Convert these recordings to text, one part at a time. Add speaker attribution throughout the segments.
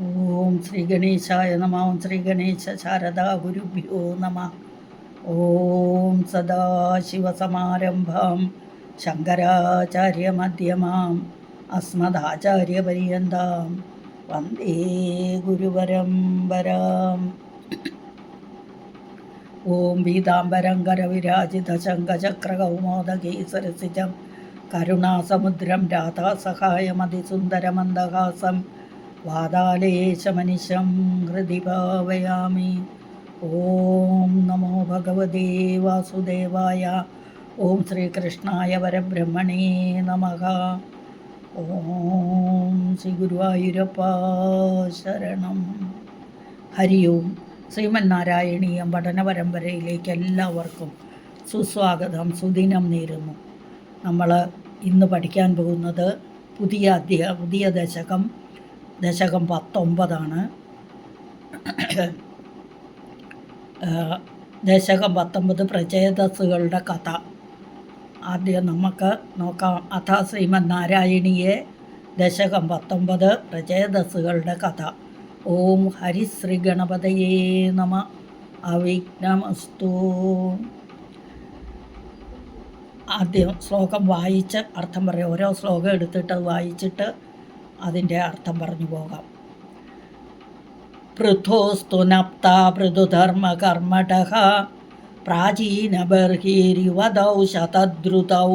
Speaker 1: ഓം ശ്രീ ഗണേശായ നമ. ഓം ശ്രീ ഗണേശ ശാരദാ ഗുരുഭ്യോ നമ. ഓം സദാശിവസമാരംഭാം ശങ്കരാചാര്യമധ്യമാം അസ്മദാചാര്യപര്യന്താം വന്ദേ ഗുരുപരമ്പരാം. ഓം പീതാംബരം കരവിരാജിതശങ്കചക്രകൗമോദകീസരസിജം കരുണാസമുദ്രം രാധാസഹായമതിസുന്ദരമന്ദഹാസം വാതാലേശമനിശം ഹൃദി ഭാവയാമി. ഓം നമോ ഭഗവതേ വാസുദേവായ. ഓം ശ്രീകൃഷ്ണായ പരബ്രഹ്മണേ നമഃ. ഓം ശ്രീ ഗുരുവായൂരപ്പ ശരണം. ഹരി ഓം. ശ്രീമന്നാരായണീയം പഠന പരമ്പരയിലേക്ക് എല്ലാവർക്കും സുസ്വാഗതം, സുദിനം നേരുന്നു. നമ്മൾ ഇന്ന് പഠിക്കാൻ പോകുന്നത് പുതിയ ദശകം 19 ദശകം 19 പ്രചേതസ്സുകളുടെ കഥ. ആദ്യം നമുക്ക് നോക്കാം. അഥ ശ്രീമന്നാരായണീയെ ദശകം 19 പ്രചേതസ്സുകളുടെ കഥ. ഓം ഹരിശ്രീ ഗണപതയേ നമ. അവിഘ്നമസ്തു. ആദ്യം ശ്ലോകം വായിച്ച് അർത്ഥം പറയാം. ഓരോ ശ്ലോകം എടുത്തിട്ട് വായിച്ചിട്ട് അതിൻ്റെ അർത്ഥം പറഞ്ഞു പോകാം. പൃഥോസ്തു നപ്താ പൃഥുധർമ്മ കർമ്മടഃ പ്രാചീന ബർഹിരിവദൗ ശതദ്രുതൗ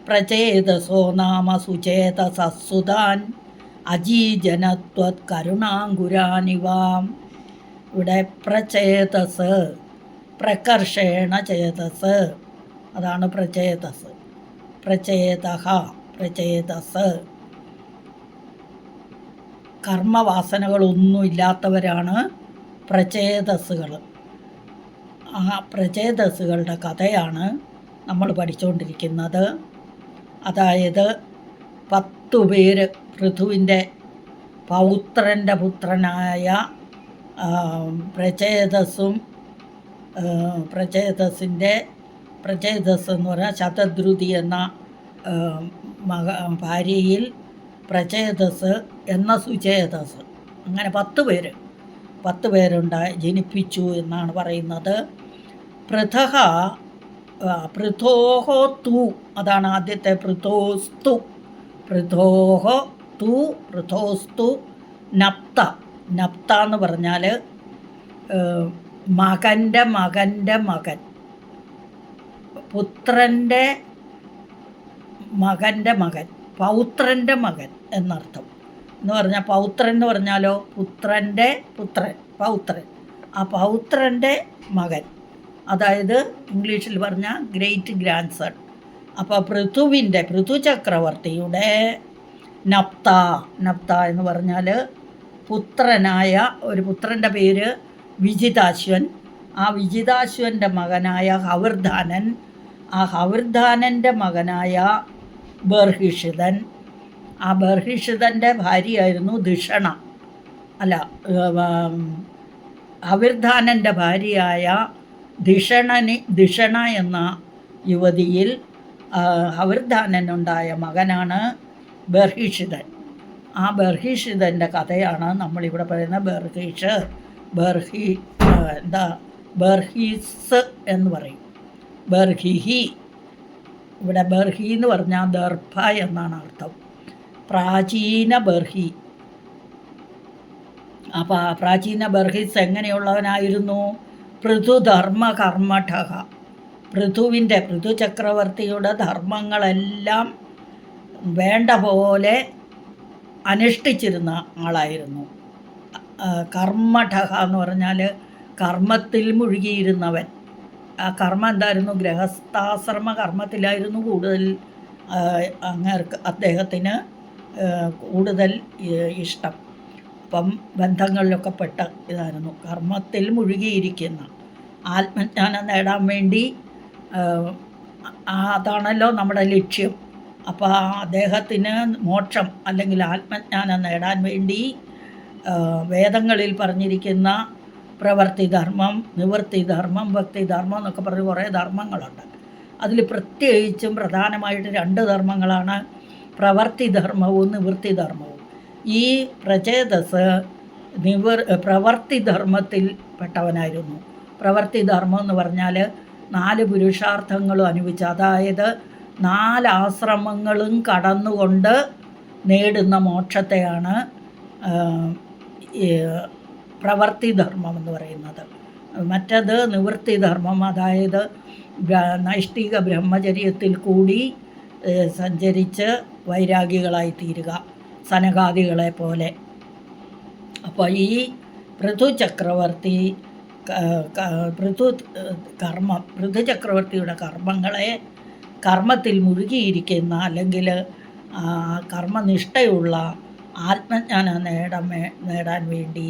Speaker 1: പ്രചേതസോ നാമ സുചേതസസുതാൻ അജീജനത്വത് കരുണാങ്കുരാനിവാം. ഇവിടെ പ്രചേതസ്, പ്രകർഷേണ ചേതസ്, അതാണ് പ്രചേതസ്. പ്രചേതഃ, പ്രചേതസ്. കർമ്മവാസനകളൊന്നുമില്ലാത്തവരാണ് പ്രചേതസ്സുകൾ. ആ പ്രചേതസ്സുകളുടെ കഥയാണ് നമ്മൾ പഠിച്ചുകൊണ്ടിരിക്കുന്നത്. അതായത് 10 പേര് പൃഥുവിൻ്റെ പൗത്രൻ്റെ പുത്രനായ പ്രചേതസ്സും പ്രചേതസ് എന്ന് പറഞ്ഞാൽ ശതദ്രുതി എന്ന ഭാര്യയിൽ പ്രചേതസ് എന്ന സുചേതസ്, അങ്ങനെ 10 പേരുണ്ടായി ജനിപ്പിച്ചു എന്നാണ് പറയുന്നത്. പൃഥോഹോ തു, അതാണ് ആദ്യത്തെ. പൃഥോസ്തു, പൃഥോഹോ തു, പൃഥോസ്തു നപ്ത. നപ്ത എന്ന് പറഞ്ഞാൽ മകൻ്റെ മകൻ, പുത്രൻ്റെ മകൻ്റെ മകൻ, പൗത്രൻ്റെ മകൻ എന്നർത്ഥം. എന്ന് പറഞ്ഞാൽ പൗത്രൻ എന്ന് പറഞ്ഞാലോ പുത്രൻ്റെ പൗത്രൻ, ആ പൗത്രൻ്റെ മകൻ, അതായത് ഇംഗ്ലീഷിൽ പറഞ്ഞാൽ ഗ്രേറ്റ് ഗ്രാൻഡ് സൺ. അപ്പോൾ പൃഥു ചക്രവർത്തിയുടെ നപ്ത എന്ന് പറഞ്ഞാൽ പുത്രനായ ഒരു പുത്രൻ്റെ പേര് വിജിതാശ്വൻ. ആ വിജിതാശ്വൻ്റെ മകനായ ഹവിർധാനൻ, ആ ഹവിർധാനൻ്റെ മകനായ ബർഹിഷിതൻ. ആ ബർഹിഷിതൻ്റെ ഭാര്യയായിരുന്നു ഹവിർധാനൻ്റെ ഭാര്യയായ ധിഷണ എന്ന യുവതിയിൽ ഹവിർധാനനുണ്ടായ മകനാണ് ബർഹിഷിതൻ. ആ ബർഹിഷിതൻ്റെ കഥയാണ് നമ്മളിവിടെ പറയുന്ന ബർഹീസ് എന്ന് പറയും. ബർഹിഹി, ഇവിടെ ബർഹി എന്ന് പറഞ്ഞാൽ ദർഭ എന്നാണ് അർത്ഥം. പ്രാചീന ബർഹി. അപ്പോൾ പ്രാചീന ബർഹിസ് എങ്ങനെയുള്ളവനായിരുന്നു? പൃഥുധർമ്മ കർമ്മഠഃ. പൃഥു ചക്രവർത്തിയുടെ ധർമ്മങ്ങളെല്ലാം വേണ്ട പോലെ അനുഷ്ഠിച്ചിരുന്ന ആളായിരുന്നു. കർമ്മഠഃ എന്ന് പറഞ്ഞാൽ കർമ്മത്തിൽ മുഴുകിയിരുന്നവൻ. ആ കർമ്മം എന്തായിരുന്നു? ഗൃഹസ്ഥാശ്രമ കർമ്മത്തിലായിരുന്നു കൂടുതൽ അദ്ദേഹത്തിന് കൂടുതൽ ഇഷ്ടം. അപ്പം ബന്ധങ്ങളിലൊക്കെ പെട്ട ഇതായിരുന്നു. കർമ്മത്തിൽ മുഴുകിയിരിക്കുന്ന ആത്മജ്ഞാനം നേടാൻ വേണ്ടി, അതാണല്ലോ നമ്മുടെ ലക്ഷ്യം. അപ്പോൾ അദ്ദേഹത്തിന് മോക്ഷം അല്ലെങ്കിൽ ആത്മജ്ഞാനം നേടാൻ വേണ്ടി വേദങ്ങളിൽ പറഞ്ഞിരിക്കുന്ന പ്രവൃത്തിധർമ്മം, നിവൃത്തിധർമ്മം, ഭക്തിധർമ്മം എന്നൊക്കെ പറഞ്ഞ് കുറേ ധർമ്മങ്ങളുണ്ട്. അതിൽ പ്രത്യേകിച്ചും പ്രധാനമായിട്ട് 2 ധർമ്മങ്ങളാണ്, പ്രവൃത്തിധർമ്മവും നിവൃത്തിധർമ്മവും. ഈ പ്രചേതസ് പ്രവർത്തിധർമ്മത്തിൽ പെട്ടവനായിരുന്നു. പ്രവർത്തിധർമ്മം എന്ന് പറഞ്ഞാൽ 4 പുരുഷാർത്ഥങ്ങളും അനുഭവിച്ച്, അതായത് 4 ആശ്രമങ്ങളും കടന്നുകൊണ്ട് നേടുന്ന മോക്ഷത്തെയാണ് പ്രവർത്തിധർമ്മം എന്ന് പറയുന്നത്. മറ്റത് നിവൃത്തിധർമ്മം, അതായത് നൈഷ്ഠിക ബ്രഹ്മചര്യത്തിൽ കൂടി സഞ്ചരിച്ച് വൈരാഗികളായി തീരുക, സനകാദികളെ പോലെ. അപ്പോൾ ഈ പൃഥു ചക്രവർത്തിയുടെ കർമ്മത്തിൽ മുഴുകിയിരിക്കുന്ന, അല്ലെങ്കിൽ കർമ്മനിഷ്ഠയുള്ള ആത്മജ്ഞാനം നേടാൻ വേണ്ടി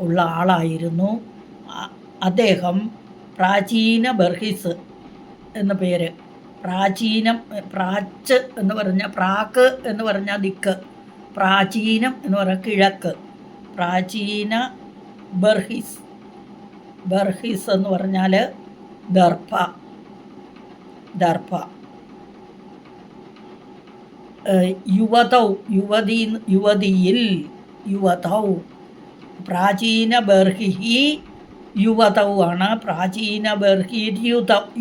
Speaker 1: ഉള്ള ആളായിരുന്നു അദ്ദേഹം. പ്രാചീന ബർഹിസ് എന്ന പേര്. പ്രാച്ച് എന്ന് പറഞ്ഞാൽ പ്രാക്ക് എന്ന് പറഞ്ഞാൽ ദിക്ക്, പ്രാചീനം എന്ന് പറഞ്ഞാൽ കിഴക്ക്. പ്രാചീന ബർഹിസ് എന്ന് പറഞ്ഞാൽ ദർഭ. യുവതൗ പ്രാചീന ബർഹി യുവതൗ ആണ്. പ്രാചീന ബർഹി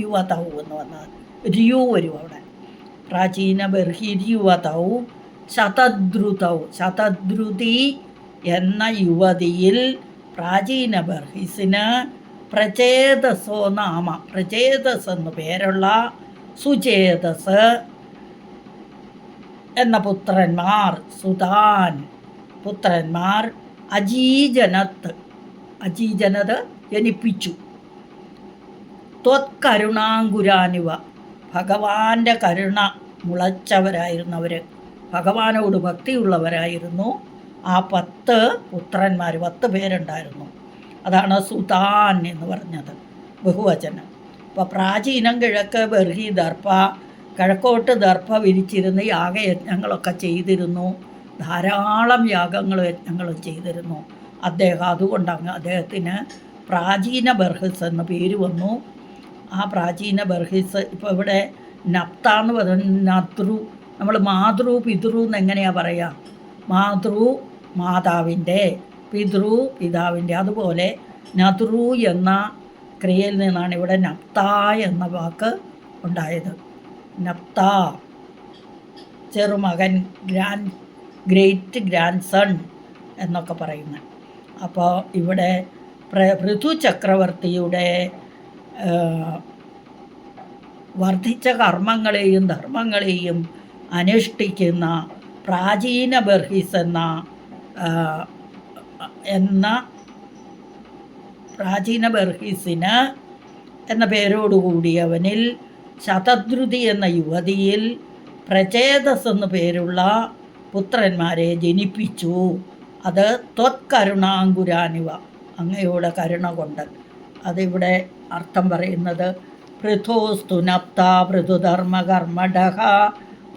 Speaker 1: യുവതൗ എന്ന് പറഞ്ഞാൽ ര്യു വരും അവിടെ. പ്രാചീന ബർഹി യുവതൗ ശതദ്രുതി എന്ന യുവതിയിൽ പ്രാചീന ബർഹിസിന് പ്രചേതസോ നാമ, പ്രചേതസ് എന്ന് പേരുള്ള സുചേതസ് എന്ന പുത്രന്മാർ അജീജനത് ജനിപ്പിച്ചു. ത്വത്കരുണാങ്കുരാനിവ, ഭഗവാന്റെ കരുണ മുളച്ചവരായിരുന്നവർ, ഭഗവാനോട് ഭക്തിയുള്ളവരായിരുന്നു ആ 10 പുത്രന്മാർ. 10 പേരുണ്ടായിരുന്നു. അതാണ് സുതാൻ എന്ന് പറഞ്ഞത്, ബഹുവചനം. അപ്പോൾ പ്രാചീനം കിഴക്ക് ബർഹി ദർഭ, കിഴക്കോട്ട് ദർഭ വിരിച്ചിരുന്ന് യാഗയജ്ഞങ്ങളൊക്കെ ചെയ്തിരുന്നു. ധാരാളം യജ്ഞങ്ങളും ചെയ്തിരുന്നു അദ്ദേഹം. അതുകൊണ്ടാണ് അദ്ദേഹത്തിന് പ്രാചീന ബർഹിസ് എന്ന പേര് വന്നു. ആ പ്രാചീന ബർഹിസ് ഇപ്പോൾ ഇവിടെ നപ്ത എന്ന് പറയുന്നത് നദ്രു, നമ്മൾ മാതൃ പിതൃ എന്നെങ്ങനെയാണ് പറയുക? മാതൃ മാതാവിൻ്റെ, പിതൃ പിതാവിൻ്റെ. അതുപോലെ നദ്രു എന്ന ക്രിയയിൽ നിന്നാണ് ഇവിടെ നപ്ത എന്ന വാക്ക് ഉണ്ടായത്. നപ്ത ചെറുമകൻ, ഗ്രേറ്റ് ഗ്രാൻഡ് സൺ എന്നൊക്കെ പറയുന്നത്. അപ്പോൾ ഇവിടെ പൃഥു ചക്രവർത്തിയുടെ വർദ്ധിച്ച കർമ്മങ്ങളെയും ധർമ്മങ്ങളെയും അനുഷ്ഠിക്കുന്ന പ്രാചീന ബർഹിസ് എന്ന പ്രാചീന ബർഹിസിന് എന്ന പേരോടുകൂടിയവനിൽ ശതദ്രുതി എന്ന യുവതിയിൽ പ്രചേതസ് എന്നു പേരുള്ള പുത്രന്മാരെ ജനിപ്പിച്ചു. അത് ത്വത്കരുണാങ്കുരാനിവ, അങ്ങയുടെ കരുണ കൊണ്ട്. അതിവിടെ അർത്ഥം പറയുന്നത് പൃഥോസ്തു നപ്ത പൃഥുധർമ്മകർമ്മടഹ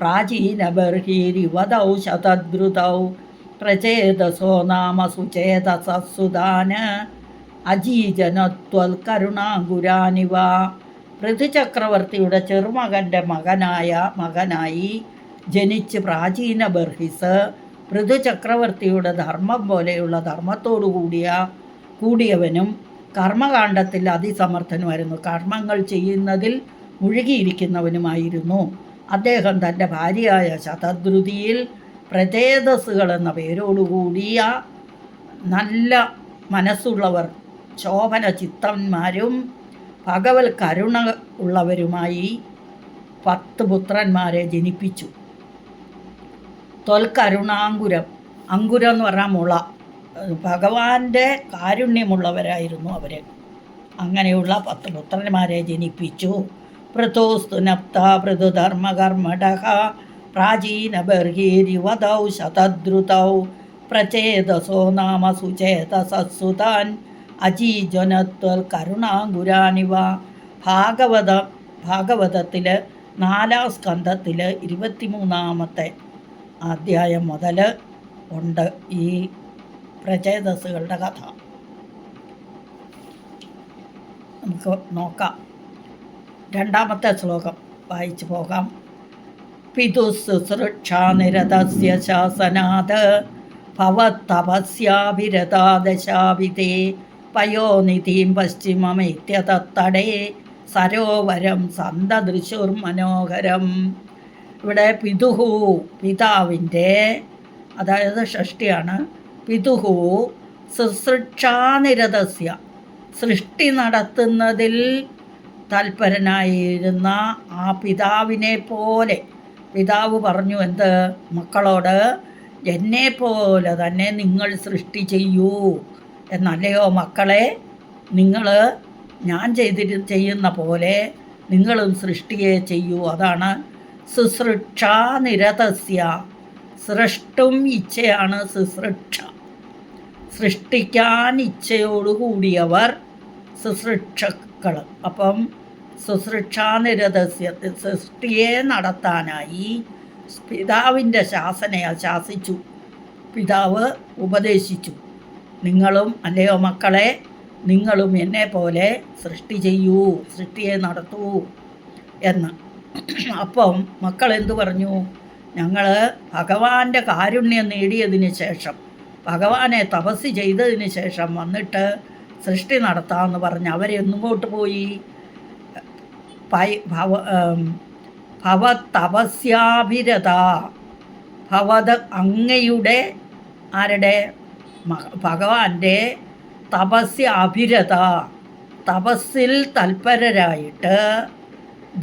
Speaker 1: പ്രാചീന ബർഹീരിവതൗ ശതദ്രുതൗ പ്രചേതസോ നാമ സുചേതസുതാന അജീജനത്വൽകരുണാങ്കുരാനിവ. പൃഥുചക്രവർത്തിയുടെ ചെറുമകൻ്റെ മകനായി ജനിച്ച് പ്രാചീന ബർഹിസ് പൃഥുചക്രവർത്തിയുടെ ധർമ്മം പോലെയുള്ള ധർമ്മത്തോടു കൂടിയവനും കർമ്മകാണ്ഡത്തിൽ അതിസമർത്ഥനുമായിരുന്നു. കർമ്മങ്ങൾ ചെയ്യുന്നതിൽ മുഴുകിയിരിക്കുന്നവനുമായിരുന്നു. അദ്ദേഹം തൻ്റെ ഭാര്യയായ ശതദ്രുതിയിൽ പ്രചേതസ്സുകൾ എന്ന പേരോടുകൂടിയ നല്ല മനസ്സുള്ളവർ, ശോഭന ചിത്തന്മാരും ഭഗവത് കരുണ ഉള്ളവരുമായി 10 പുത്രന്മാരെ ജനിപ്പിച്ചു. ത്വൽകരുണാങ്കുരം, അങ്കുരം എന്ന് പറഞ്ഞാൽ മുള, ഭഗവാന്റെ കാരുണ്യമുള്ളവരായിരുന്നു അവർ. അങ്ങനെയുള്ള 10 പുത്രന്മാരെ ജനിപ്പിച്ചു. പൃഥോസ്തു നപ്ത പൃഥുധർമ്മകർമ്മടഹ പ്രാചീന ബർഹീരിവതൗ ശതദ്രുതൗ പ്രചേതസോ നാമ സുചേതസുതാൻ അജീജനത്വൽ കരുണാങ്കുരാനിവ. ഭാഗവതത്തിൽ 4-ാം സ്കന്ധത്തിൽ 23-ാമത്തെ അധ്യായം മുതൽ ഉണ്ട് ഈ പ്രചേതസ്സുകളുടെ കഥ. നമുക്ക് നോക്കാം. 2-ാമത്തെ ശ്ലോകം വായിച്ചു പോകാം. പിതുഃശുശ്രൂഷാനിരതസ്യ ശാസനാത് ഭവത്തപസ്യാഭിരതാ ദശാഭിതേ പയോനിധിം പശ്ചിമമേത്യതത്തടേ സരോവരം സന്തദൃശുർമനോഹരം. ഇവിടെ പിതുഹു പിതാവിൻ്റെ, അതായത് ഷഷ്ടിയാണ്, പിതുഹു ശുശ്രൂഷാനിരതസ്യ സൃഷ്ടി നടത്തുന്നതിൽ തൽപരനായിരുന്ന ആ പിതാവിനെ പോലെ പിതാവ് പറഞ്ഞു എന്ത് മക്കളോട്, എന്നെപ്പോലെ തന്നെ നിങ്ങൾ സൃഷ്ടി ചെയ്യൂ എന്നല്ലയോ മക്കളെ, നിങ്ങൾ ഞാൻ ചെയ്യുന്ന പോലെ നിങ്ങളും സൃഷ്ടിയെ ചെയ്യൂ. അതാണ് ശുശ്രൂഷാനിരതസ്യ. സൃഷ്ടും ഇച്ഛയാണ് ശുശ്രൂഷ. സൃഷ്ടിക്കാൻ ഇച്ഛയോടുകൂടിയവർ ശുശ്രൂഷകൾ. അപ്പം ശുശ്രൂഷാനിരതസ്യ സൃഷ്ടിയെ നടത്താനായി പിതാവിൻ്റെ ശാസനയാൽ ശാസിച്ചു, പിതാവ് ഉപദേശിച്ചു, നിങ്ങളും അല്ലയോ മക്കളെ, നിങ്ങളും എന്നെ പോലെ സൃഷ്ടി ചെയ്യൂ, സൃഷ്ടിയെ നടത്തൂ എന്ന്. അപ്പം മക്കൾ എന്തു പറഞ്ഞു? ഞങ്ങൾ ഭഗവാന്റെ കാരുണ്യം നേടിയതിന് ശേഷം, ഭഗവാനെ തപസ് ചെയ്തതിന് ശേഷം വന്നിട്ട് സൃഷ്ടി നടത്താമെന്ന് പറഞ്ഞ് അവരെങ്ങോട്ട് പോയി? ഭവതപസ്യാഭിരത. ഭവത് അങ്ങയുടെ, ആരുടെ? ഭഗവാന്റെ തപസ്യ അഭിരത, തപസ്സിൽ തൽപരരായിട്ട്,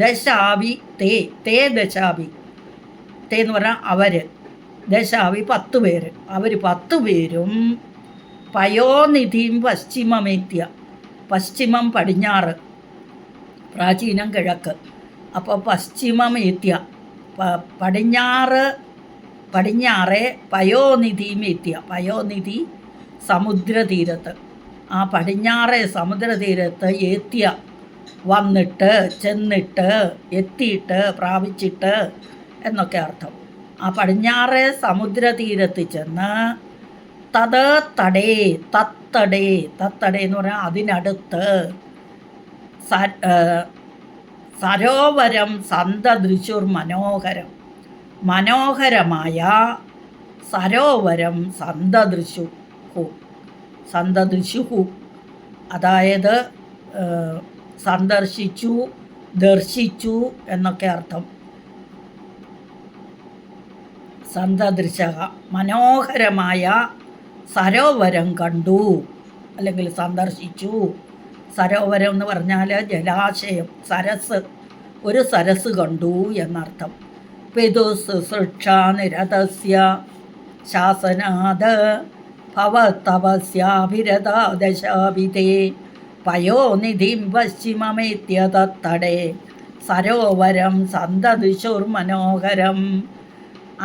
Speaker 1: ദശാവി തേ ദശാവി, തേ എന്ന് പറഞ്ഞാൽ അവർ, ദശാവി 10 പേര്, അവർ 10 പേരും പയോനിധിം പശ്ചിമമേത്യ, പശ്ചിമം പടിഞ്ഞാറ്, പ്രാചീനം കിഴക്ക്. അപ്പോൾ പശ്ചിമമേത്യ പടിഞ്ഞാറ് പയോനിധിമേത്യ, പയോനിധി സമുദ്രതീരത്ത്, ആ പടിഞ്ഞാറെ സമുദ്രതീരത്ത് ഏത്യ വന്നിട്ട്, ചെന്നിട്ട്, എത്തിയിട്ട്, പ്രാപിച്ചിട്ട് എന്നൊക്കെ അർത്ഥം. ആ പടിഞ്ഞാറെ സമുദ്രതീരത്ത് ചെന്ന് തടേ എന്ന് പറഞ്ഞാൽ അതിനടുത്ത്, സരോവരം സന്തദൃശുർ മനോഹരം, മനോഹരമായ സരോവരം സന്തദൃശുഹു, അതായത് സന്ദർശിച്ചു, ദർശിച്ചു എന്നൊക്കെ അർത്ഥം. സന്തദൃശ മനോഹരമായ സരോവരം കണ്ടു, അല്ലെങ്കിൽ സന്ദർശിച്ചു. സരോവരം എന്ന് പറഞ്ഞാൽ ജലാശയം, സരസ്, ഒരു സരസ് കണ്ടു എന്നർത്ഥം. പിതുശുശ്രൂഷാനിരതസ്യ ശാസനാത് ഭവതപസ്യാഭിരതാ ദശാഭിതേ പയോനിധിം പശ്ചിമമേത്യതത്തടേ സരോവരം സന്തദിശുർമനോഹരം.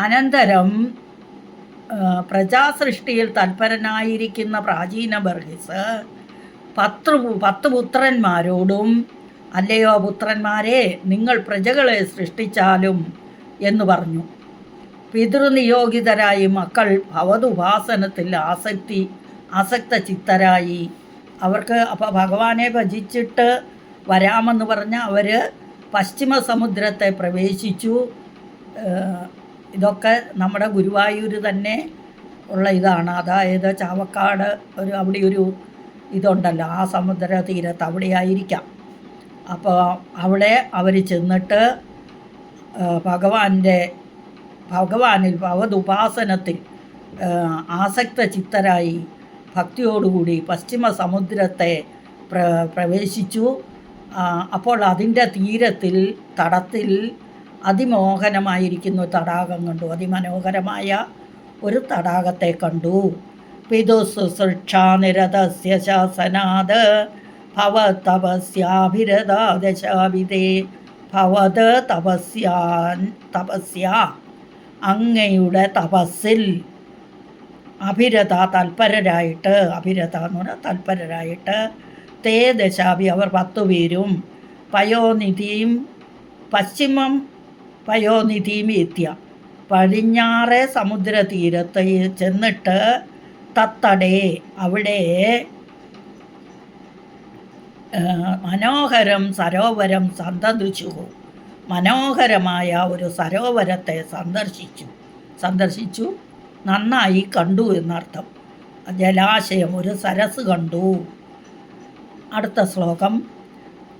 Speaker 1: അനന്തരം പ്രജാസൃഷ്ടിയിൽ തൽപരനായിരിക്കുന്ന പ്രാചീന ബർഹിസ് 10 പുത്രന്മാരോടും, അല്ലയോ പുത്രന്മാരെ, നിങ്ങൾ പ്രജകളെ സൃഷ്ടിച്ചാലും എന്ന് പറഞ്ഞു. പിതൃനിയോഗിതരായി മക്കൾ ഭവതുപാസനത്തിൽ ആസക്ത ചിത്തരായി. അവർക്ക് അപ്പോൾ ഭഗവാനെ ഭജിച്ചിട്ട് വരാമെന്ന് പറഞ്ഞ് അവർ പശ്ചിമ സമുദ്രത്തെ പ്രവേശിച്ചു. ഇതൊക്കെ നമ്മുടെ ഗുരുവായൂർ തന്നെ ഉള്ള ഇതാണ്. അതായത് ചാവക്കാട് അവിടെ ഒരു ഇതുണ്ടല്ലോ, ആ സമുദ്ര തീരത്ത് അവിടെ ആയിരിക്കാം. അപ്പോൾ അവിടെ അവർ ചെന്നിട്ട് ഭഗവാനിൽ ഭഗവതുപാസനത്തിൽ ആസക്ത ചിത്തരായി ഭക്തിയോടുകൂടി പശ്ചിമ സമുദ്രത്തെ പ്രവേശിച്ചു. അപ്പോൾ അതിൻ്റെ തീരത്തിൽ, തടത്തിൽ അതിമോഹനമായിരിക്കുന്ന തടാകം കണ്ടു, അതിമനോഹരമായ ഒരു തടാകത്തെ കണ്ടു. പിതുശുശ്രൂഷാനിരതസ്യ ശാസനാത് ഭവതപസ്യാഭിരതാ ദശാഭിതേ ഭവത് തപസ്യ അങ്ങയുടെ തപസ്സിൽ അഭിരത തൽപരരായിട്ട്, അഭിരത എന്ന് പറഞ്ഞാൽ തൽപരരായിട്ട്, തേ ദശാഭി അവർ 10 പേരും പയോനിധിയും പശ്ചിമം പയോനിധിയും എത്തിയ പടിഞ്ഞാറെ സമുദ്രതീരത്ത് ചെന്നിട്ട് തത്തടേ അവിടെ മനോഹരം സരോവരം സന്തദൃശു, മനോഹരമായ ഒരു സരോവരത്തെ സന്ദർശിച്ചു. നന്നായി കണ്ടു എന്നർത്ഥം. ജലാശയം, ഒരു സരസ് കണ്ടു. അടുത്ത ശ്ലോകം.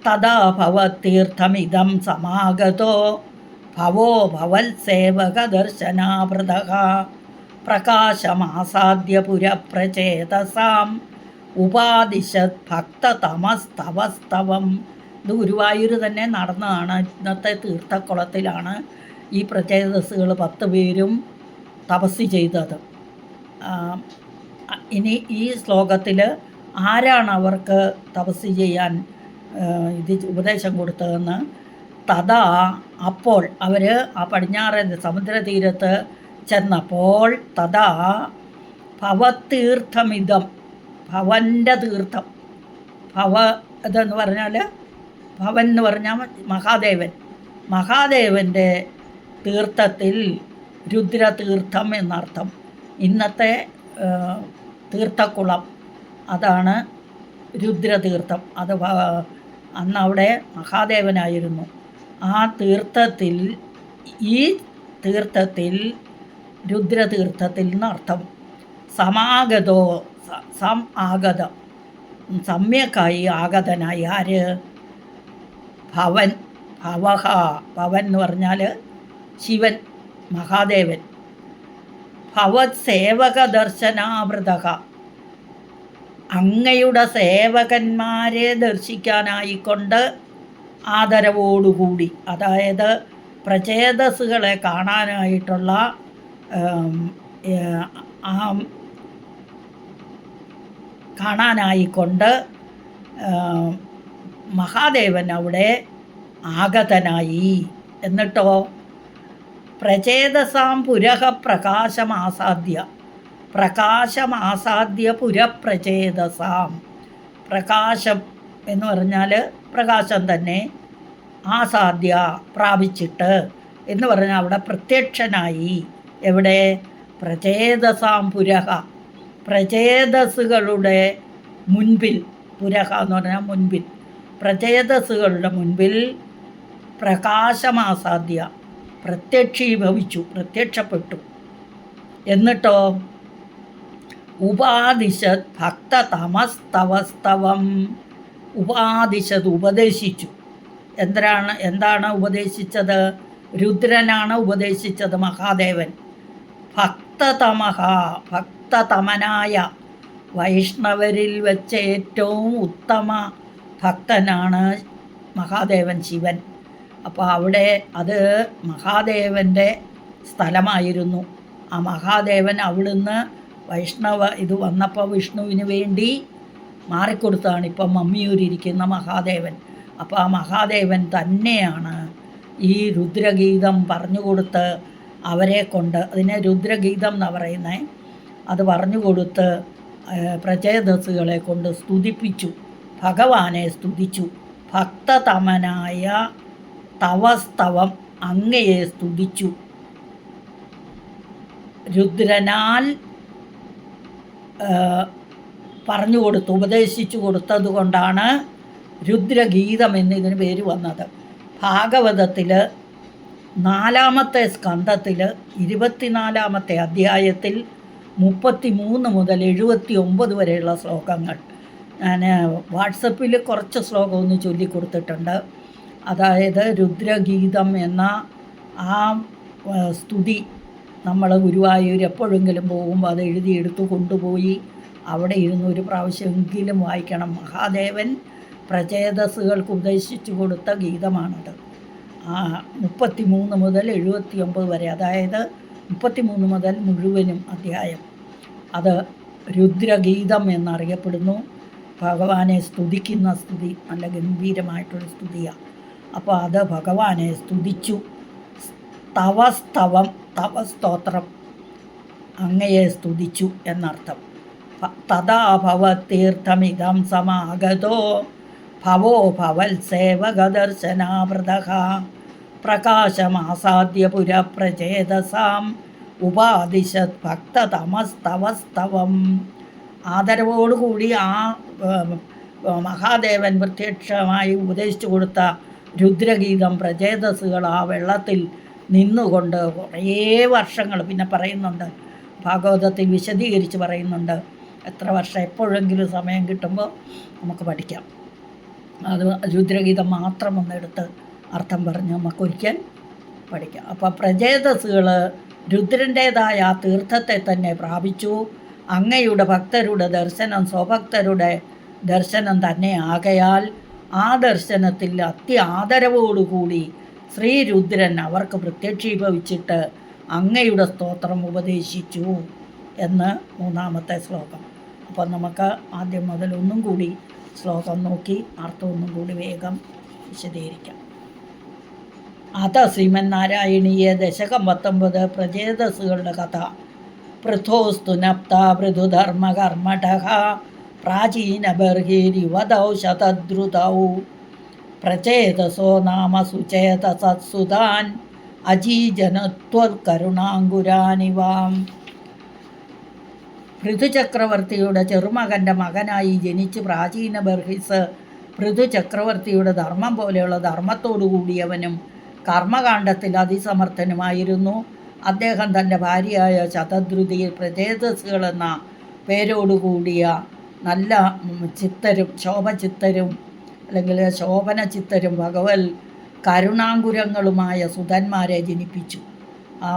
Speaker 1: തഥാ ഭവതീർത്ഥമിദം സമാഗതോ ഭവോ ഭവത്സേവകദർശനാവൃതഃ പ്രകാശമാസാദ്യ പുരപ്രചേതസാം ഉപാദിശത് ഭക്തതമസ്തവസ്തവം. ഇത് ഗുരുവായൂർ തന്നെ നടന്നതാണ്. ഇന്നത്തെ തീർത്ഥക്കുളത്തിലാണ് ഈ പ്രചേതസ്സുകൾ 10 പേരും തപസ് ചെയ്തത്. ഇനി ഈ ശ്ലോകത്തിൽ ആരാണ് അവർക്ക് തപസ് ചെയ്യാൻ ഇത് ഉപദേശം കൊടുത്തതെന്ന്. തഥാ, അപ്പോൾ അവർ ആ പടിഞ്ഞാറൻ സമുദ്രതീരത്ത് ചെന്നപ്പോൾ, തഥാ ഭവതീർത്ഥമിതം, ഭവൻ്റെ തീർത്ഥം, ഭവ ഇതെന്ന് പറഞ്ഞാൽ ഭവൻ എന്ന് പറഞ്ഞാൽ മഹാദേവൻ, മഹാദേവൻ്റെ തീർത്ഥത്തിൽ, രുദ്രതീർത്ഥം എന്നർത്ഥം. ഇന്നത്തെ തീർത്ഥക്കുളം അതാണ് രുദ്രതീർത്ഥം. അത് അന്ന് അവിടെ മഹാദേവനായിരുന്നു. ആ തീർത്ഥത്തിൽ, ഈ തീർത്ഥത്തിൽ, രുദ്രതീർത്ഥത്തിൽ എന്നർത്ഥം. സമാഗതോ, ആഗതം, സമ്യക്കായി ആഗതനായി. ആര്? ഭവൻ, ഭവഹ, ഭവൻ എന്ന് പറഞ്ഞാൽ ശിവൻ, മഹാദേവൻ. ഭവത് സേവക ദർശനാവൃതഃ, അങ്ങയുടെ സേവകന്മാരെ ദർശിക്കാനായിക്കൊണ്ട് ആദരവോടുകൂടി, അതായത് പ്രചേതസ്സുകളെ കാണാനായിട്ടുള്ള കാണാനായിക്കൊണ്ട് മഹാദേവൻ അവിടെ ആഗതനായി. എന്നിട്ടോ പ്രചേതസാം പുരഃ പ്രകാശമാസാദ്യ, പ്രകാശമാസാദ്യ പുരപ്രചേതസാം. പ്രകാശം എന്ന് പറഞ്ഞാൽ പ്രകാശം തന്നെ, ആസാദ്യ പ്രാപിച്ചിട്ട് എന്ന് പറഞ്ഞാൽ അവിടെ പ്രത്യക്ഷനായി. എവിടെ? പ്രചേതസാം പുരഃ, പ്രചേതസ്സുകളുടെ മുൻപിൽ. പുരഃ എന്ന് പറഞ്ഞാൽ മുൻപിൽ, പ്രചേതസ്സുകളുടെ മുൻപിൽ പ്രകാശമാസാദ്യ പ്രത്യക്ഷീഭവിച്ചു, പ്രത്യക്ഷപ്പെട്ടു. എന്നിട്ടോ ഉപാദിശത് ഭക്തതമസ്തവസ്തവം, ഉപാദിശത് ഉപദേശിച്ചു. എന്താണ് ഉപദേശിച്ചത്? രുദ്രനാണ് ഉപദേശിച്ചത്, മഹാദേവൻ. ഭക്തതമഹ, ഭക്തതമനായ, വൈഷ്ണവരിൽ വെച്ച് ഏറ്റവും ഉത്തമ ഭക്തനാണ് മഹാദേവൻ, ശിവൻ. അപ്പോൾ അവിടെ അത് മഹാദേവൻ്റെ സ്ഥലമായിരുന്നു. ആ മഹാദേവൻ അവിടുന്ന് വൈഷ്ണവ ഇത് വന്നപ്പോൾ വിഷ്ണുവിന് വേണ്ടി മാറിക്കൊടുത്താണ് ഇപ്പം മമ്മിയൂരിരിക്കുന്ന മഹാദേവൻ. അപ്പോൾ ആ മഹാദേവൻ തന്നെയാണ് ഈ രുദ്രഗീതം പറഞ്ഞു കൊടുത്ത് അവരെ കൊണ്ട്, അതിനെ രുദ്രഗീതം എന്നാണ് പറയുന്നത്, അത് പറഞ്ഞു കൊടുത്ത് പ്രചേതസ്സുകളെ കൊണ്ട് സ്തുതിപ്പിച്ചു, ഭഗവാനെ സ്തുതിച്ചു. ഭക്തതമനായ തവസ്തവം, അങ്ങയെ സ്തുതിച്ചു. രുദ്രനാൽ പറഞ്ഞു കൊടുത്തു, ഉപദേശിച്ചു കൊടുത്തത് കൊണ്ടാണ് രുദ്രഗീതം എന്നിതിന് പേര് വന്നത്. ഭാഗവതത്തിൽ 4-ാമത്തെ സ്കന്ധത്തിൽ 24-ാമത്തെ അധ്യായത്തിൽ 33 മുതൽ 79 വരെയുള്ള ശ്ലോകങ്ങൾ ഞാൻ വാട്സപ്പിൽ കുറച്ച് ശ്ലോകം ഒന്ന് ചൊല്ലിക്കൊടുത്തിട്ടുണ്ട്. അതായത് രുദ്രഗീതം എന്ന ആ സ്തുതി നമ്മൾ ഗുരുവായൂർ എപ്പോഴെങ്കിലും പോകുമ്പോൾ അത് എഴുതിയെടുത്ത് കൊണ്ടുപോയി അവിടെ ഇരുന്ന് ഒരു പ്രാവശ്യമെങ്കിലും വായിക്കണം. മഹാദേവൻ പ്രചേതസ്സുകൾക്ക് ഉപദേശിച്ചു കൊടുത്ത ഗീതമാണത്. 33 മുതൽ 79 വരെ, അതായത് 33 മുതൽ മുഴുവനും അധ്യായം അത് രുദ്രഗീതം എന്നറിയപ്പെടുന്നു. ഭഗവാനെ സ്തുതിക്കുന്ന സ്തുതി, നല്ല ഗംഭീരമായിട്ടുള്ള സ്തുതിയാണ്. അപ്പോൾ അത് ഭഗവാനെ സ്തുതിച്ചു. തവസ്തവം, തവസ്തോത്രം, അങ്ങയെ സ്തുതിച്ചു എന്നർത്ഥം. തഥാ ഭവതീർത്ഥമിദം സമാഗതോ ഭവോ ഭവത്സേവകദർശനാവൃതഃ പ്രകാശമാസാദ്യ പുരപ്രചേതസാം ഉപാദിശത് ഭക്തതമസ്തവസ്തവം. ആദരവോടുകൂടി ആ മഹാദേവൻ പ്രത്യക്ഷമായി ഉപദേശിച്ചു കൊടുത്ത രുദ്രഗീതം പ്രചേതസ്സുകൾ ആ വെള്ളത്തിൽ നിന്നുകൊണ്ട് കുറേ വർഷങ്ങൾ, പിന്നെ പറയുന്നുണ്ട് ഭാഗവതത്തിൽ വിശദീകരിച്ച് പറയുന്നുണ്ട്. എത്ര വർഷം എപ്പോഴെങ്കിലും സമയം കിട്ടുമ്പോൾ നമുക്ക് പഠിക്കാം. അത് രുദ്രഗീതം മാത്രം ഒന്നെടുത്ത് അർത്ഥം പറഞ്ഞ് നമുക്കൊരിക്കൽ പഠിക്കാം. അപ്പോൾ പ്രചേതസ്സുകൾ രുദ്രൻ്റേതായ ആ തീർത്ഥത്തെ തന്നെ പ്രാപിച്ചു. അങ്ങയുടെ ഭക്തരുടെ ദർശനം സ്വഭക്തരുടെ ദർശനം തന്നെ ആകയാൽ ആ ദർശനത്തിൽ അത്യാദരവോടുകൂടി ശ്രീരുദ്രൻ അവർക്ക് പ്രത്യക്ഷീഭവിച്ചിട്ട് അങ്ങയുടെ സ്തോത്രം ഉപദേശിച്ചു എന്ന് 3-ാമത്തെ ശ്ലോകം. അപ്പം നമുക്ക് ആദ്യം മുതൽ ഒന്നും കൂടി ശ്ലോകം നോക്കി അർത്ഥം ഒന്നും കൂടി വേഗം വിശദീകരിക്കാം. അത ശ്രീമന്നാരായണീയ ദശകം 19 പ്രചേതസ്സുകളുടെ കഥ. പൃഥോസ്തു നപ്ത പൃഥുധർമ്മകർമ്മഠ പ്രാചീന ബർഹിരിവദൗ ശതദ്രുതൗ പ്രചേതസോ നാമ സുചേതസത്സുതാൻ അജീജനത്വൽക്കരുണാങ്കുരാനിവാം. പൃഥുചക്രവർത്തിയുടെ ചെറുമകൻ്റെ മകനായി ജനിച്ച് പ്രാചീന ബർഹിസ് പൃഥുചക്രവർത്തിയുടെ ധർമ്മം പോലെയുള്ള ധർമ്മത്തോടു കൂടിയവനും കർമ്മകാണ്ഡത്തിൽ അതിസമർത്ഥനുമായിരുന്നു. അദ്ദേഹം തൻ്റെ ഭാര്യയായ ശതദ്രുതിയിൽ പ്രചേതസ്സുകൾ എന്ന പേരോടുകൂടിയ നല്ല ചിത്തരും ശോഭചിത്തരും അല്ലെങ്കിൽ ശോഭന ചിത്തരും ഭഗവൽ കരുണാങ്കുരങ്ങളുമായ സുതന്മാരെ ജനിപ്പിച്ചു. ആ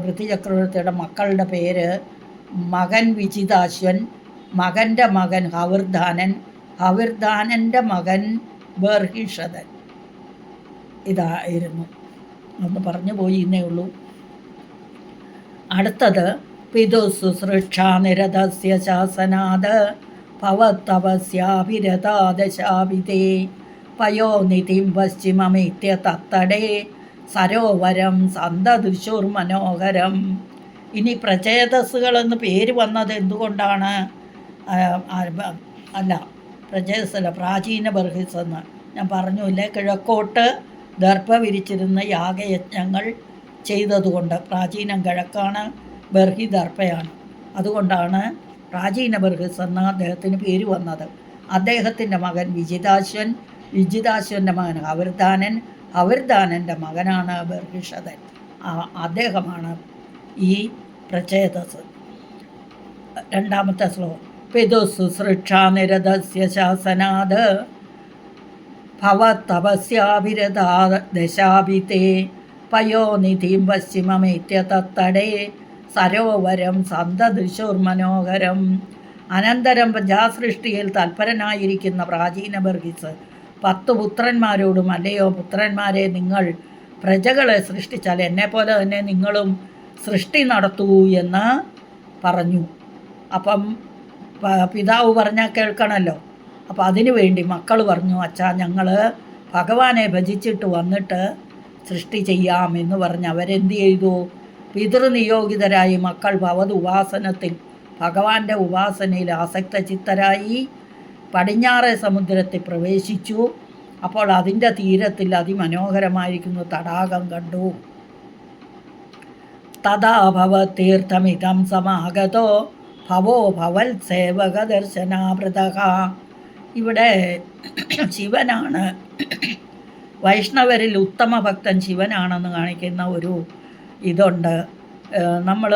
Speaker 1: പൃഥ്വിചക്രവർത്തിയുടെ മക്കളുടെ പേര് മകൻ വിജിതാശ്വൻ, മകൻ്റെ മകൻ ഹവിർധാനൻ, ഹവിർധാനൻ്റെ മകൻ ബർഹിഷദൻ. ഇതായിരുന്നു. ഒന്ന് പറഞ്ഞു പോയി എന്നേ ഉള്ളൂ. അടുത്തത് പിതുശുശ്രൂഷാനിരതസ്യ ശാസനാത് ഭവത്തപസ്യാഭിരതാദശാഭിതേ പയോനിധിം പശ്ചിമമിത്യ തത്തടേ സരോവരം സന്തദൃശുർമനോഹരം. ഇനി പ്രചേതസ്സുകളെന്ന് പേര് വന്നത് എന്തുകൊണ്ടാണ്? അല്ല, പ്രചേതസ്സല്ല, പ്രാചീന ബർഹിസ് എന്ന് ഞാൻ പറഞ്ഞില്ലേ. കിഴക്കോട്ട് ദർഭ വിരിച്ചിരുന്ന യാഗയജ്ഞങ്ങൾ ചെയ്തതുകൊണ്ട്, പ്രാചീനം കിഴക്കാണ്, ബർഹി ദർഭയാണ്. അതുകൊണ്ടാണ് പ്രാചീന ബർഹിസ് എന്ന അദ്ദേഹത്തിന് പേര് വന്നത്. അദ്ദേഹത്തിൻ്റെ മകൻ വിജിതാശ്വൻ, വിജിതാശ്വൻ്റെ മകൻ ഹവിർധാനൻ, ഹവിർധാനൻ്റെ മകനാണ് ബർഹിഷദൻ. അദ്ദേഹമാണ് ഈ പ്രചേതസ്. 2-ാമത്തെ ശ്ലോകം. പിതുശുശ്രൂഷാനിരതസ്യ ശാസനാത് ഭവത്തപസ്യാഭിരതാ ദശാഭിതേ പയോനിധിം പശ്ചിമമേത്യ തത്തടേ സരോവരം സന്തദൃശുർമനോഹരം. അനന്തരം പ്രജാസൃഷ്ടിയിൽ തൽപരനായിരിക്കുന്ന പ്രാചീന ബർഹിസ് 10 പുത്രന്മാരോടും, അല്ലയോ പുത്രന്മാരെ, നിങ്ങൾ പ്രജകളെ സൃഷ്ടിച്ചാൽ എന്നെപ്പോലെ തന്നെ നിങ്ങളും സൃഷ്ടി നടത്തൂ എന്ന് പറഞ്ഞു. അപ്പം പിതാവ് പറഞ്ഞാൽ കേൾക്കണമല്ലോ. അപ്പോൾ അതിനു വേണ്ടി മക്കൾ പറഞ്ഞു, അച്ഛാ ഞങ്ങൾ ഭഗവാനെ ഭജിച്ചിട്ട് വന്നിട്ട് സൃഷ്ടി ചെയ്യാം എന്ന് പറഞ്ഞ് അവരെന്ത് ചെയ്തു? പിതൃനിയോഗിതരായി മക്കൾ ഭവത് ഉപാസനത്തിൽ, ഭഗവാന്റെ ഉപാസനയിൽ ആസക്ത ചിത്തരായി പടിഞ്ഞാറേ സമുദ്രത്തിൽ പ്രവേശിച്ചു. അപ്പോൾ അതിൻ്റെ തീരത്തിൽ അതിമനോഹരമായിരിക്കുന്ന തടാകം കണ്ടു. തഥാ ഭവതീർത്ഥമിതം സമാഗതോ ഭവോ ഭവൽ സേവക ദർശനാമൃതഃ. ഇവിടെ ശിവനാണ്, വൈഷ്ണവരിൽ ഉത്തമ ഭക്തൻ ശിവനാണെന്ന് കാണിക്കുന്ന ഒരു ഇതുണ്ട്. നമ്മൾ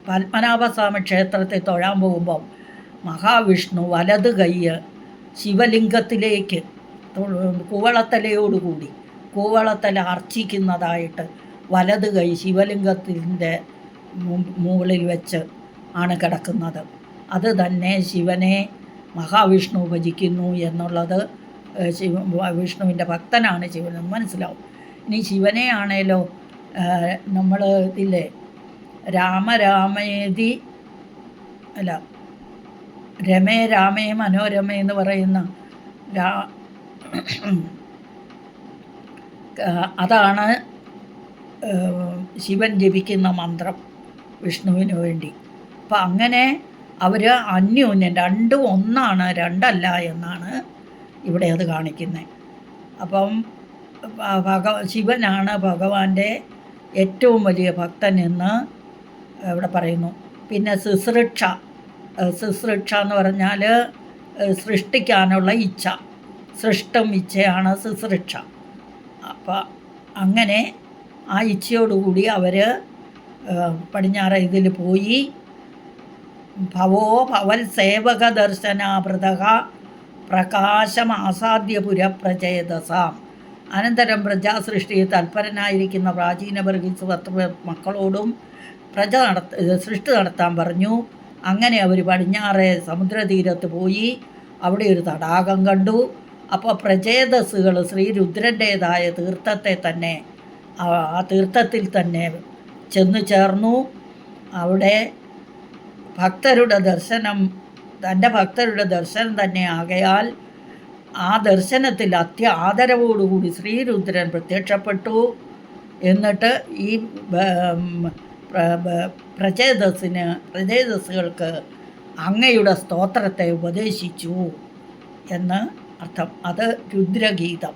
Speaker 1: പത്മനാഭസ്വാമി ക്ഷേത്രത്തിൽ തൊഴാൻ പോകുമ്പം മഹാവിഷ്ണു വലത് കൈ ശിവലിംഗത്തിലേക്ക് കൂവളത്തലയോടുകൂടി, കൂവളത്തല അർച്ചിക്കുന്നതായിട്ട് വലത് കൈ ശിവലിംഗത്തിൻ്റെ മുകളിൽ വെച്ച് ആണ് കിടക്കുന്നത്. അത് തന്നെ ശിവനെ മഹാവിഷ്ണു ഭജിക്കുന്നു എന്നുള്ളത്, വിഷ്ണുവിൻ്റെ ഭക്തനാണ് ശിവനെന്ന് മനസ്സിലാവും. ഇനി ശിവനെ ആണേലോ നമ്മൾ ഇതില്ലേ രാമരാമേതി അല്ല രമേ രാമേ മനോരമേ എന്ന് പറയുന്ന അതാണ് ശിവൻ ജപിക്കുന്ന മന്ത്രം വിഷ്ണുവിന് വേണ്ടി. അപ്പം അങ്ങനെ അവർ അന്യോന്യം രണ്ടും ഒന്നാണ്, രണ്ടല്ല എന്നാണ് ഇവിടെ അത് കാണിക്കുന്നത്. അപ്പം ശിവനാണ് ഭഗവാന്റെ ഏറ്റവും വലിയ ഭക്തൻ എന്ന് ഇവിടെ പറയുന്നു. പിന്നെ ശുശ്രൂഷ എന്ന് പറഞ്ഞാൽ സൃഷ്ടിക്കാനുള്ള ഇച്ഛ, സൃഷ്ടം ഇച്ഛയാണ് ശുശ്രൂഷ. അപ്പം അങ്ങനെ ആ ഇച്ഛയോടുകൂടി അവർ പടിഞ്ഞാറ് ഇതിൽ പോയി ഭവോ ഭവൽ സേവക ദർശനാഭൃതക പ്രകാശമാസാദ്യപുരപ്രചേതസാം. അനന്തരം പ്രജാസൃഷ്ടി തൽപരനായിരിക്കുന്ന പ്രാചീന ബർഗീസ് 10 മക്കളോടും സൃഷ്ടി നടത്താൻ പറഞ്ഞു. അങ്ങനെ അവർ പടിഞ്ഞാറെ സമുദ്രതീരത്ത് പോയി അവിടെ ഒരു തടാകം കണ്ടു. അപ്പോൾ പ്രചേതസ്സുകൾ ശ്രീരുദ്രൻ്റേതായ തീർത്ഥത്തെ തന്നെ ആ തീർത്ഥത്തിൽ തന്നെ ചെന്നു ചേർന്നു. അവിടെ ഭക്തരുടെ ദർശനം തൻ്റെ ഭക്തരുടെ ദർശനം തന്നെ ആകയാൽ ആ ദർശനത്തിൽ ആദരവോടുകൂടി ശ്രീരുദ്രൻ പ്രത്യക്ഷപ്പെട്ടു. എന്നിട്ട് ഈ പ്രചേതസ്സുകൾക്ക് അങ്ങയുടെ സ്തോത്രത്തെ ഉപദേശിച്ചു എന്ന് അർത്ഥം. അത് രുദ്രഗീതം.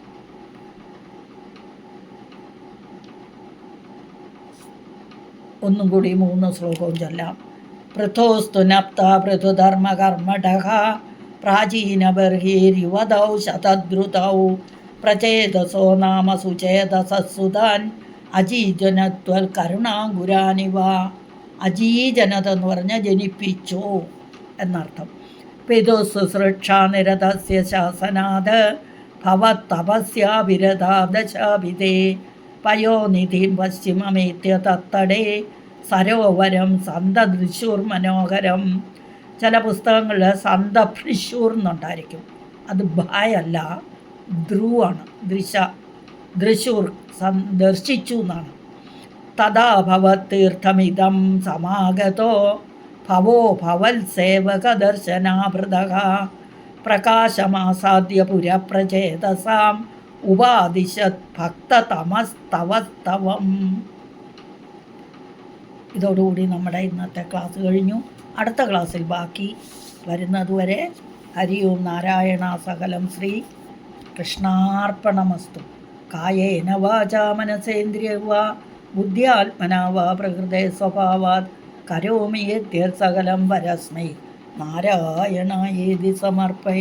Speaker 1: ഒന്നും കൂടി 3 ശ്ലോകവും ചൊല്ലാം. പൃഥോസ്തു നപ്ത പൃഥുധർമ്മകർമ്മടഃ പ്രാചീനബർഹീര്യുവതൗ ശതദ്രുതൗ പ്രചേതസോ നാമ സുചേതസസുതാൻ അജീജനത്വൽ കരുണാങ്കുരാനിവ. അജീജനത എന്ന് പറഞ്ഞാൽ ജനിപ്പിച്ചു എന്നർത്ഥം. പിതുസുസൃക്ഷാനിരതസ്യ ശാസനാത് ഭവത്തപസ്യാവിരതാദശാഭിതേ പയോനിധിം പശ്ചിമമേത്യ തത്തടേ സരോവരം സന്തദൃശൂർമനോഹരം. ചില പുസ്തകങ്ങളിൽ സന്തഭൃശൂർ എന്നുണ്ടായിരിക്കും. അത് ഭയല്ല, ധ്രുവാണ്. ദൃശൂർ ദർശിച്ചു എന്നാണ്. തഥാ ഭവത്തീർത്ഥമിതം സമാഗതോ ഭവോ ഭവൽ സേവക ദർശനാഭൃതഃ പ്രകാശമാസാദ്യ പുരപ്രചേതസാം ഉപാദിശത് ഭക്തതമസ്തവസ്തവം. ഇതോടുകൂടി നമ്മുടെ ഇന്നത്തെ ക്ലാസ് കഴിഞ്ഞു. അടുത്ത ക്ലാസ്സിൽ ബാക്കി വരുന്നതുവരെ ഹരി ഓം നാരായണ സകലം ശ്രീ കൃഷ്ണാർപ്പണമസ്തു. കായേന വാചാ മനസേന്ദ്രിയർവാ ബുദ്ധ്യാത്മനാ വാ പ്രകൃതേ സ്വഭാവാത് കരോമി യദ്യത് സകലം പരസ്മൈ നാരായണായേതി സമർപ്പയാമി.